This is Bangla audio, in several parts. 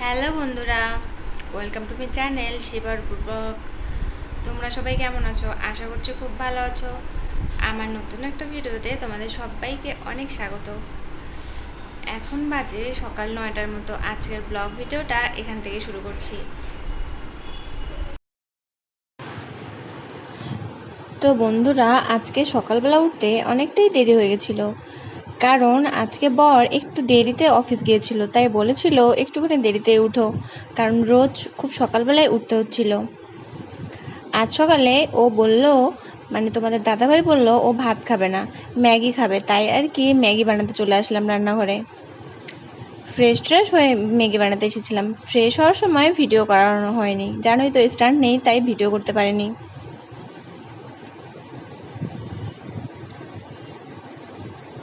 হ্যালো বন্ধুরা, ওয়েলকাম টু মাই চ্যানেল শিবার পূর্বক। তোমরা সবাই কেমন আছো? আশা করছি খুব ভালো আছো। আমার নতুন একটা ভিডিওতে তোমাদের সবাইকে অনেক স্বাগত। এখন বাজে সকাল 9টার মতো। আজকের ব্লগ ভিডিওটা এখান থেকে শুরু করছি। তো বন্ধুরা, আজকে সকালবেলা উঠতে অনেকটাই দেরি হয়ে গেছিল, কারণ আজকে বর একটু দেরিতে অফিস গিয়েছিল, তাই বলেছিল একটুখানি দেরিতে উঠো, কারণ রোজ খুব সকালবেলায় উঠতে হচ্ছিল। আজ সকালে ও বলল, মানে তোমাদের দাদাভাই বলল ও ভাত খাবে না, ম্যাগি খাবে, তাই আর কি ম্যাগি বানাতে চলে আসলাম রান্নাঘরে। ফ্রেশ ট্রেশ হয়ে ম্যাগি বানাতে এসেছিলাম। ফ্রেশ হওয়ার সময় ভিডিও করানো হয়নি, জানোই তো স্ট্যান্ড নেই, তাই ভিডিও করতে পারিনি।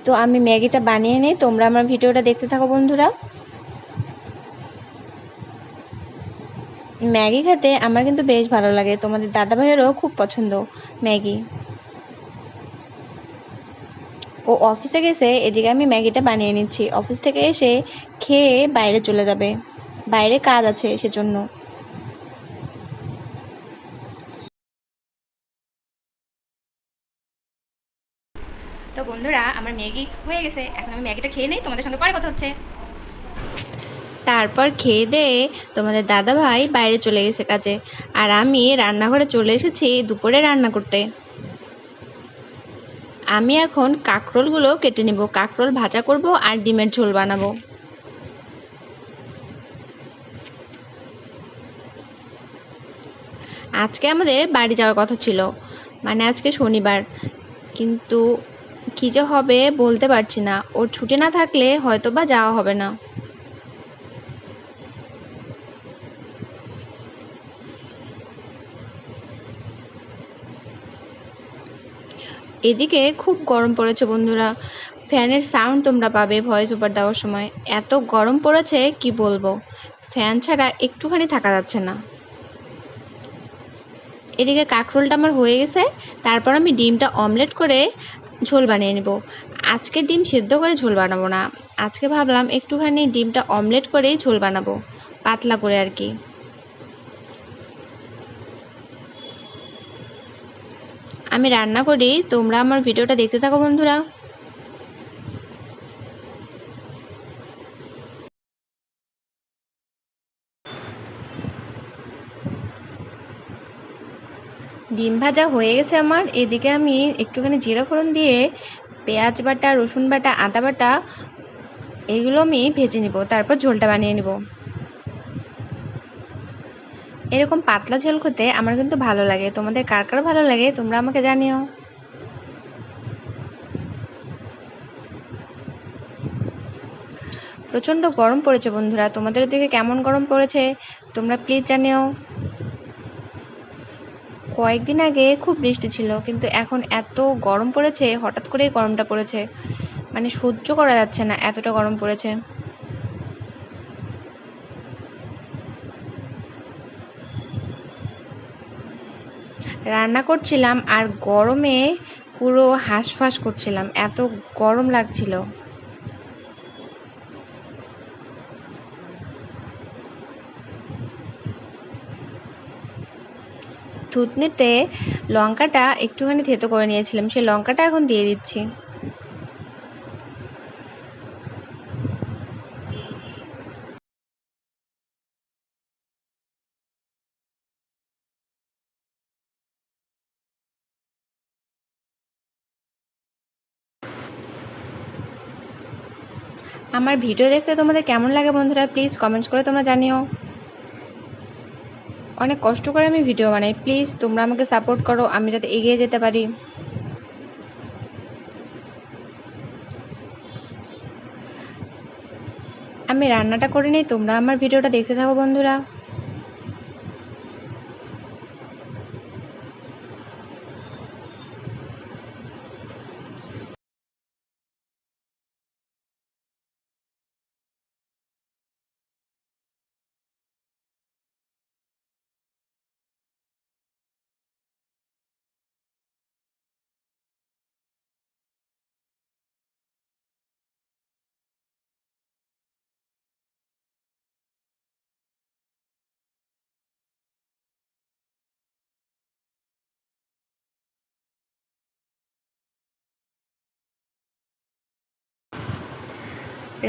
তো আমি ম্যাগিটা বানিয়ে নিই, তোমরা আমার ভিডিওটা দেখতে থাকো বন্ধুরা। ম্যাগি খেতে আমার কিন্তু বেশ ভালো লাগে, তোমাদের দাদাভাইয়েরও খুব পছন্দ ম্যাগি। ও অফিসে গেছে, এদিকে আমি ম্যাগিটা বানিয়ে নিচ্ছি। অফিস থেকে এসে খেয়ে বাইরে চলে যাবে, বাইরে কাজ আছে সেজন্য। তো বন্ধুরা, আমার ম্যাগি হয়ে গেছে। এখন আমি ম্যাগিটা খেয়ে নেই, তোমাদের সঙ্গে পরে কথা হচ্ছে। তারপর খেয়ে দিয়ে তোমাদের দাদাভাই বাইরে চলে গেছে কাজে, আর আমি রান্নাঘরে চলে এসেছি দুপুরে রান্না করতে। আমি এখন কাঁকরোলগুলো কেটে নিব, কাঁকরোল ভাজা করব আর ডিমের ঝোল বানাবো। আজকে আমাদের বাড়ি যাওয়ার কথা ছিল, মানে আজকে শনিবার, কিন্তু কী যে হবে বলতে পারছি না। ওর ছুটি না থাকলে হয়তো বা যাওয়া হবে না। এদিকে খুব গরম পড়েছে বন্ধুরা, ফ্যানের সাউন্ড তোমরা পাবে ভয়েস ওভার দেওয়ার সময়। এত গরম পড়েছে কি বলবো, ফ্যান ছাড়া একটুখানি থাকা যাচ্ছে না। এদিকে কাঁকরোলটা আমার হয়ে গেছে, তারপর আমি ডিমটা অমলেট করে ঝোল বানিয়ে নেব। আজকে ডিম সেদ্ধ করে ঝোল বানাবো না, আজকে ভাবলাম একটুখানি ডিমটা অমলেট করেই ঝোল বানাবো, পাতলা করে আর কি। আমি রান্না করি, তোমরা আমার ভিডিওটা দেখতে থাকো বন্ধুরা। ডিম ভাজা হয়ে গেছে আমার। এদিকে আমি একটুখানি জিরা ফোড়ন দিয়ে পেঁয়াজ বাটা, রসুন বাটা, আদা বাটা এগুলো আমি ভেজে নিব, তারপর ঝোলটা বানিয়ে নিব। এরকম পাতলা ঝোল খেতে আমার কিন্তু ভালো লাগে, তোমাদের কার কার ভালো লাগে তোমরা আমাকে জানিও। প্রচণ্ড গরম পড়েছে বন্ধুরা, তোমাদের ওদিকে কেমন গরম পড়েছে তোমরা প্লিজ জানিও। কয়েকদিন আগে খুব বৃষ্টি ছিল, কিন্তু এখন এত গরম পড়েছে, হঠাৎ করেই গরমটা পড়েছে, মানে সহ্য করা যাচ্ছে না, এতটা গরম পড়েছে। রান্না করছিলাম আর গরমে পুরো হাঁসফাঁস করছিলাম, এত গরম লাগছিল। থুতনিতে লঙ্কাটা একটুখানি থেতো করে নিয়েছিলাম, সেই লঙ্কাটা এখন দিয়ে দিচ্ছি। আমার ভিডিও দেখতে তোমাদের কেমন লাগে বন্ধুরা প্লিজ কমেন্টস করে তোমরা জানিও। অনেক কষ্ট করে আমি ভিডিও বানাই, প্লিজ তোমরা আমাকে সাপোর্ট করো, আমি যাতে এগিয়ে যেতে পারি। আমি রান্নাটা করে নিই, তোমরা আমার ভিডিওটা দেখতে থাকো বন্ধুরা।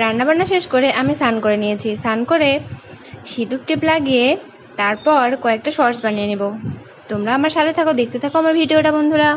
রান্নাবান্না শেষ করে আমি স্নান করে নিয়েছি। স্নান করে সিঁদুর টিপ লাগিয়ে তারপর কয়েকটা শর্টস বানিয়ে নেব। তোমরা আমার সাথে থাকো, দেখতে থাকো আমার ভিডিওটা বন্ধুরা।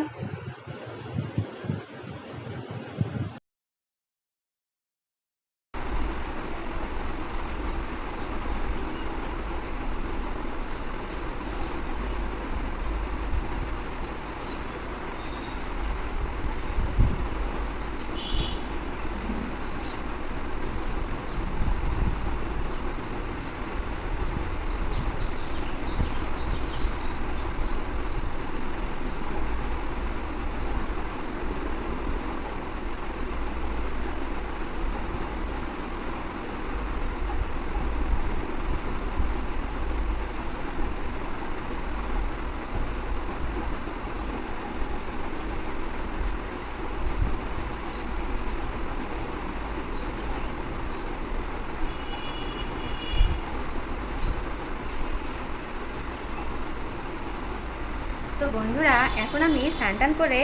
তো বন্ধুরা, এখন আমি স্নান করে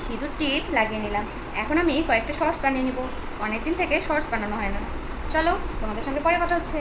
সিঁদুর টিপ লাগিয়ে নিলাম। এখন আমি কয়েকটা শর্টস বানিয়ে নিব। অনেকদিন থেকে শর্টস বানানো হয় না। চলো, তোমাদের সঙ্গে পরে কথা হচ্ছে।